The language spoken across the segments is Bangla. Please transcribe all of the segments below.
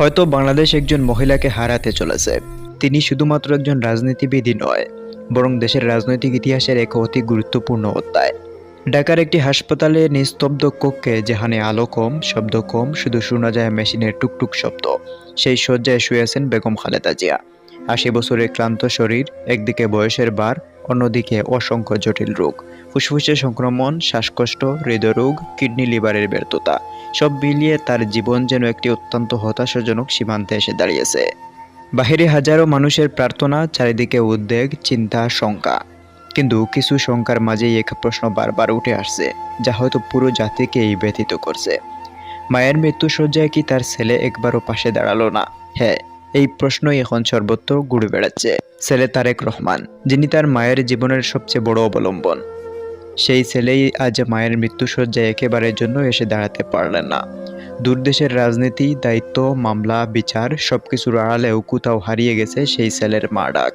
হয়তো বাংলাদেশ একজন মহিলাকে হারাতে চলেছে। তিনি শুধুমাত্র একজন রাজনীতিবিদই নয়, বরং দেশের রাজনৈতিক ইতিহাসের এক অতি গুরুত্বপূর্ণ অধ্যায়। ঢাকার একটি হাসপাতালে নিস্তব্ধ কক্ষে, যেখানে আলো কম, শব্দ কম, শুধু শোনা যায় মেশিনের টুকটুক শব্দ। সেই শয্যায় শুয়ে আছেন বেগম খালেদা জিয়া। ৮০ বছরের ক্লান্ত শরীর, একদিকে বয়সের ভার, অন্যদিকে অসংখ্য জটিল রোগ, ফুসফুসে সংক্রমণ, শ্বাসকষ্ট, হৃদরোগ, কিডনি লিভারের ব্যর্থতা। সব মিলিয়ে তার জীবন যেন একটি অত্যন্ত হতাশাজনক সীমান্তে এসে দাঁড়িয়েছে। বাহিরে হাজারো মানুষের প্রার্থনা, চারিদিকে উদ্বেগ, চিন্তা, শঙ্কা। কিন্তু কিছু শঙ্কার মাঝেই এক প্রশ্ন বারবার উঠে আসছে, যা হয়তো পুরো জাতিকেই ব্যথিত করছে। মায়ের মৃত্যুশয্যায় কি তার ছেলে একবারও পাশে দাঁড়ালো না? হ্যাঁ, এই প্রশ্নই এখন সর্বত্র ঘুরে বেড়াচ্ছে। ছেলে তারেক রহমান, যিনি তার মায়ের জীবনের সবচেয়ে বড় অবলম্বন, সেই ছেলেই আজ মায়ের মৃত্যুশয্যায় একেবারের জন্য এসে দাঁড়াতে পারলেন না। দূরদেশের রাজনীতি, দায়িত্ব, মামলা, বিচার সবকিছুর আড়ালেও কোথাও হারিয়ে গেছে সেই ছেলের মা ডাক।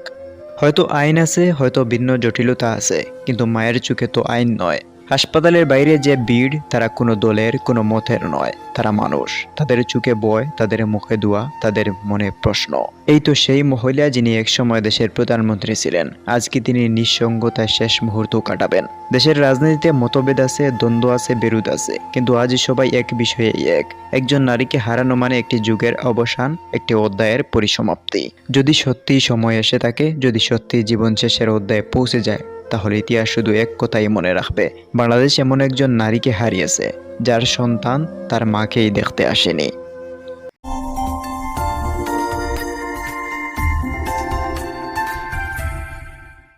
হয়তো আইন আছে, হয়তো ভিন্ন জটিলতা আছে, কিন্তু মায়ের চোখে তো আইন নয়। হাসপাতালের বাইরে যে ভিড়, তারা কোনো দলের, কোনো মতের নয়, তারা মানুষ। তাদের চোখে ভয়, তাদের মুখে দোয়া, তাদের মনে প্রশ্ন। এই তো সেই মহিলা যিনি একসময় দেশের প্রধানমন্ত্রী ছিলেন। আজকে তিনি নিঃসঙ্গতায় শেষ মুহূর্ত কাটাবেন। দেশের রাজনীতিতে মতভেদ আছে, দ্বন্দ্ব আছে, বিরোধ আছে, কিন্তু আজ সবাই এক বিষয়ে এক। একজন নারীকে হারানো মানে একটি যুগের অবসান, একটি অধ্যায়ের পরিসমাপ্তি। যদি সত্যিই সময় এসে থাকে, যদি সত্যিই জীবন শেষের অধ্যায়ে পৌঁছে যায়, তাহলে ইতিহাস শুধু এক কথাই মনে রাখবে: বাংলাদেশ এমন একজন নারীকে হারিয়েছে, যার সন্তান তার মাকেই দেখতে আসেনি।